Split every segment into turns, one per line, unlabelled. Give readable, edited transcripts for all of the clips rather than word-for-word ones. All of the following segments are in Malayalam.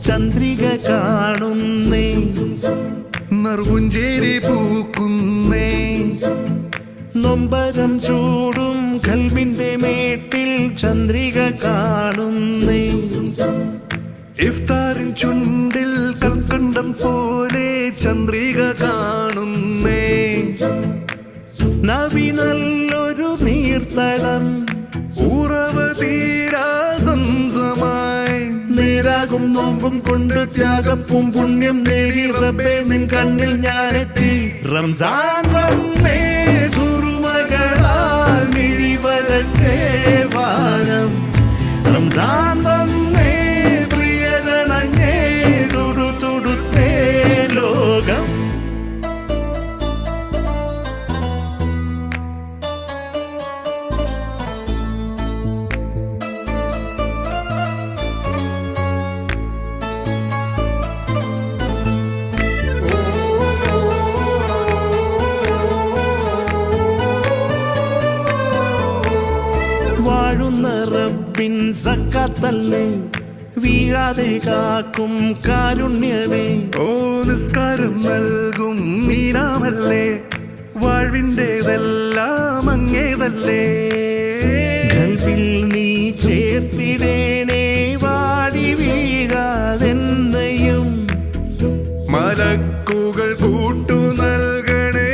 ചന്ദ്രിക കാണുന്നേ,
നറുപുഞ്ചേരി പൂക്കുന്നേ,
നൊമ്പരം ചൂടും കൽബിന്റെ മേട്ടിൽ ചന്ദ്രിക കാണുന്നേ.
ഇഫ്താറിൻ ചുണ്ടിൽ കൽക്കണ്ടം പോലെ ചന്ദ്രിക കാണുന്നേ.
നബി നല്ലൊരു നീർത്തടം,
ഉറവ തീരാ സംസമായി,
നേരാകും നോമ്പും കൊണ്ട് ത്യാഗപ്പും പുണ്യം നേടി റബ്ബേ നിൻ കണ്ണിൽ ഞാനെത്തി. റംസാൻ വന്നേ, സുറുമകളാൽ മിഴിവരച്ചേ വാനം. റംസാൻ വന്നേ, പ്രിയരണഞ്ഞേ, തുടുതുടുത്തേ ലോകം. വാഴുന്ന റബ്ബിൻ സക്കാത്തല്ലേ, വീഴാതെ കാക്കും കാരുണ്യമേ.
ഓ നിസ്കാരം നൽകും നീനാമല്ലേ, വാഴ്വിൻ്റെതെല്ലാം അങ്ങേതല്ലേ.
കൽബിൽ നീ ചേർത്തിടേണേ, വാടി വീഴാതെന്നയും.
മലക്കുകൾ കൂട്ടു നൽകണേ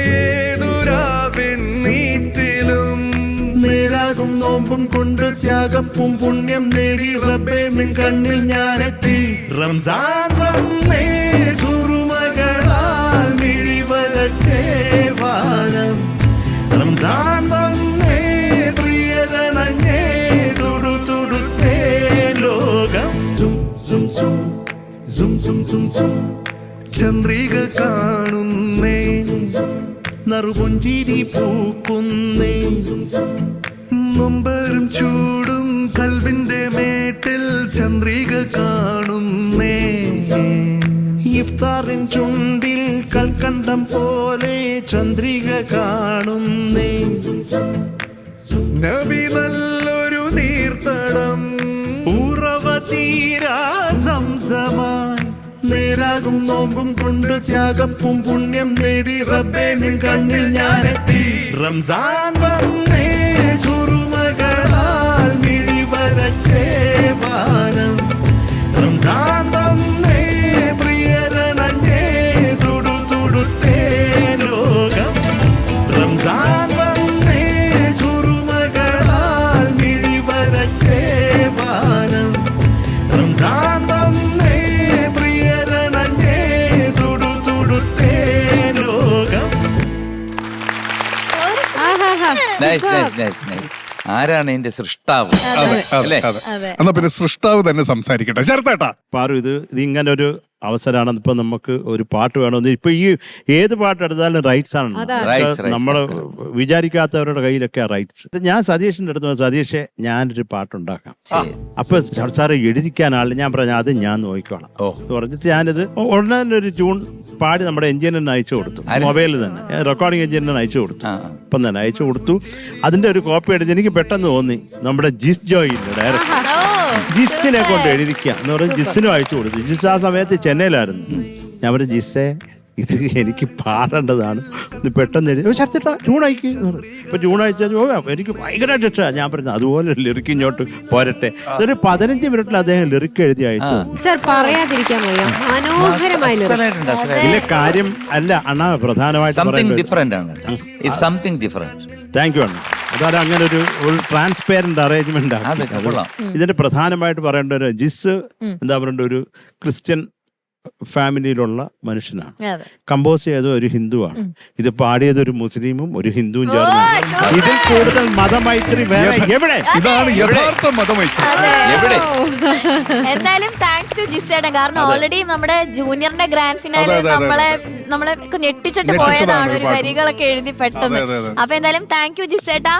ദുരാവിൻ നീറ്റിലും.
നേരാകും നോമ്പും കൊണ്ട് ത്യാഗപ്പും പുണ്യം നേടി റബ്ബേ നിൻ കണ്ണിൽ ഞാനെത്തി. റംസാൻ വന്നേ, സുറുമകളാൽ മിഴിവരച്ചേ വാനം. റംസാൻ വന്നേ, പ്രിയരണഞ്ഞേ, തുടുതുടുത്തേ ലോകം.
ചന്ദ്രിക കാണുന്നേ,
നറുപുഞ്ചിരി പൂക്കുന്നേ,
നൊമ്പരും ചൂടും കൽവിന്റെ മേട്ടിൽ ചന്ദ്രിക കാണുന്നേ.
ഇഫ്താറിൻ ചുണ്ടിൽ കൽക്കണ്ടം പോലെ ചന്ദ്രിക കാണുന്നേ.
നബി നല്ലൊരു നീർത്തടം,
ഉറവ തീരാ സംസമായി, നേരാകും നോമ്പും കൊണ്ട് ത്യാഗപ്പും പുണ്യം നേടി റബ്ബേ നിൻ കണ്ണിൽ ഞാനെത്തി. റംസാൻ വന്നേ, സുറുമകളാൽ മിഴിവരച്ചേ വാനം. റംസാൻ വന്നേ, പ്രിയരണഞ്ഞേ, തുടുതുടുത്തേ ലോകം. റംസാൻ വന്നേ, സുറുമകളാൽ മിഴിവരച്ചേ വാനം. റംസാൻ വന്നേ, പ്രിയരണഞ്ഞേ, തുടുതുടുത്തേ ലോകം.
ആരാണ് ഇതിന്റെ സൃഷ്ടാവ്?
എന്നാ പിന്നെ സൃഷ്ടാവ് തന്നെ സംസാരിക്കട്ടെ. ചേർത്തേട്ടാ
പാറു, ഇത് ഇങ്ങനെ ഒരു അവസരമാണ്. ഇപ്പൊ നമുക്ക് ഒരു പാട്ട് വേണമെന്ന്, ഇപ്പൊ ഈ ഏത് പാട്ട് എടുത്താലും റൈറ്റ്സ് ആണ്. നമ്മൾ വിചാരിക്കാത്തവരുടെ കയ്യിലൊക്കെ റൈറ്റ്സ്. ഞാൻ സതീഷിന്റെ അടുത്ത് സതീഷെ ഞാനൊരു പാട്ടുണ്ടാക്കാം. അപ്പൊ സാറ് എഴുതിക്കാൻ ആളില്ല. ഞാൻ പറഞ്ഞു അത് ഞാൻ നോക്കിക്കോളാം പറഞ്ഞിട്ട് ഞാനിത് ഉടനെ തന്നെ ഒരു ട്യൂൺ പാടി നമ്മുടെ എഞ്ചിനീയറിന് അയച്ചു കൊടുത്തു. മൊബൈലിൽ തന്നെ റെക്കോർഡിംഗ് എഞ്ചിനീയറിന് അയച്ചു കൊടുത്തു. ഇപ്പം തന്നെ അയച്ചു കൊടുത്തു. അതിന്റെ ഒരു കോപ്പി എടുത്ത് എനിക്ക് പെട്ടെന്ന് തോന്നി നമ്മുടെ ജിസ് ജോയില്ലേ ഡയറക്ടർ, ജിസിനെ കൊണ്ട് എഴുതിക്കുക എന്ന് പറഞ്ഞ് ജിസിനും അയച്ചു കൊടുത്തു. ജിസ് ആ സമയത്ത് ചെന്നൈയിലായിരുന്നു. ഞാൻ പറഞ്ഞു ജിസേ ഇത് എനിക്ക് പാടേണ്ടതാണ്, ഇത് പെട്ടെന്ന് എഴുതി ചേർത്തിട്ടാ ട്യൂൺ അയക്ക്. ഇപ്പൊ ട്യൂൺ അയച്ചാൽ എനിക്ക് ഭയങ്കരമായിട്ട് ഇഷ്ടമാണ്. ഞാൻ പറഞ്ഞു അതുപോലെ ലിറിക്ക് ഇങ്ങോട്ട് പോരട്ടെ. അതൊരു 15 മിനിറ്റിൽ അദ്ദേഹം ലിറിക്ക് എഴുതി അയച്ചു. ഇതിലെ കാര്യം അല്ല അണ്ണാ, പ്രധാനമായിട്ട് താങ്ക് യു അണ്ണ. അതാണ് അങ്ങനെ ഒരു ട്രാൻസ്പെറന്റ് അറേഞ്ച്മെന്റ് ആണ്. ഇതിന്റെ പ്രധാനമായിട്ട് പറയേണ്ട ഒരു ജിസ് എന്താ പറയേണ്ട ഒരു ക്രിസ്ത്യൻ ഫാമിലിയിലുള്ള മനുഷ്യനാണ്. കമ്പോസ് ചെയ്തത് ഒരു ഹിന്ദുവാണ്. ഇത് പാടിയത് ഒരു മുസ്ലിമും ഒരു ഹിന്ദുവും ചേർന്ന്. ഇതിൽ കൂടുതൽ മതമൈത്രി വേറെ എവിടെ?
ഇതാണ് യഥാർത്ഥ മതമൈത്രി.
എവിടെ?
എന്തായാലും താങ്ക്സ് ടു ജിസേട്ടൻ. കാരണം ഓൾറെഡി നമ്മുടെ ജൂനിയറിന്റെ ഗ്രാൻഡ് ഫിനാലെ നമ്മളെ ഞെട്ടിച്ചിട്ട് പോയതാണ് ഒരു വരികളൊക്കെ എഴുതി പെട്ടെന്ന്. അപ്പൊ എന്തായാലും താങ്ക് യു ജിസേട്ടാ,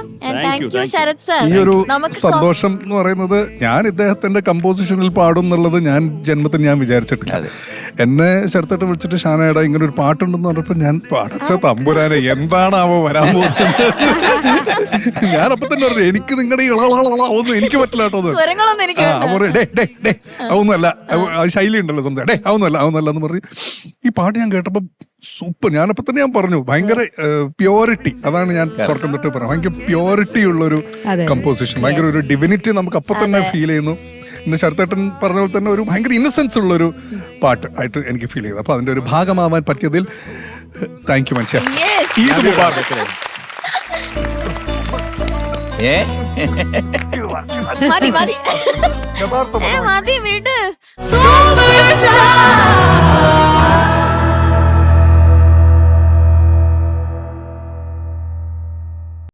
താങ്ക് യു ശരത് സർ.
ഈ ഒരു സന്തോഷം എന്ന് പറയുന്നത് ഞാൻ ഇദ്ദേഹത്തിന്റെ കമ്പോസിഷനിൽ പാടും എന്നുള്ളത് ഞാൻ ജന്മത്തിൽ ഞാൻ വിചാരിച്ചിട്ടില്ല. എന്നെ ശരത്തേട്ട് വിളിച്ചിട്ട് ഷാനയുടെ ഇങ്ങനെ ഒരു പാട്ടുണ്ടെന്ന് പറഞ്ഞപ്പോ ഞാൻ അടച്ച തമ്പുരാനെ എന്താണാവോ വരാൻ പോകുന്നത്. ഞാൻ അപ്പൊ തന്നെ പറഞ്ഞു എനിക്ക് നിങ്ങളുടെ ഈ ഒന്നും എനിക്ക് പറ്റില്ല കേട്ടോ എന്ന്.
സ്വരങ്ങളൊന്നും എനിക്ക്
അതൊന്നുമല്ല ശൈലി ഉണ്ടല്ലോ സംസാരം അതൊന്നുമല്ല എന്ന് പറഞ്ഞ് ഈ പാട്ട് ഞാൻ കേട്ടപ്പോ സൂപ്പർ. ഞാനപ്പോ തന്നെ ഞാൻ പറഞ്ഞു ഭയങ്കര പ്യോറിറ്റി, അതാണ് ഞാൻ തുടക്കം തൊട്ട് പറഞ്ഞു, ഭയങ്കര പ്യോറിറ്റി ഉള്ളൊരു കമ്പോസിഷൻ, ഭയങ്കര ഒരു ഡിവിനിറ്റി നമുക്ക് അപ്പൊ തന്നെ ഫീൽ ചെയ്യുന്നു. പിന്നെ ശരത്തേട്ടൻ പറഞ്ഞ പോലെ തന്നെ ഒരു ഭയങ്കര ഇന്നസെൻസ് ഉള്ളൊരു പാട്ട് ആയിട്ട് എനിക്ക് ഫീൽ ചെയ്തു. അപ്പൊ അതിന്റെ ഒരു ഭാഗമാവാൻ പറ്റിയതിൽ താങ്ക് യു മനുഷ്യ. ഈദ് മുബാറക്.
മതി മതി മതി വിട്.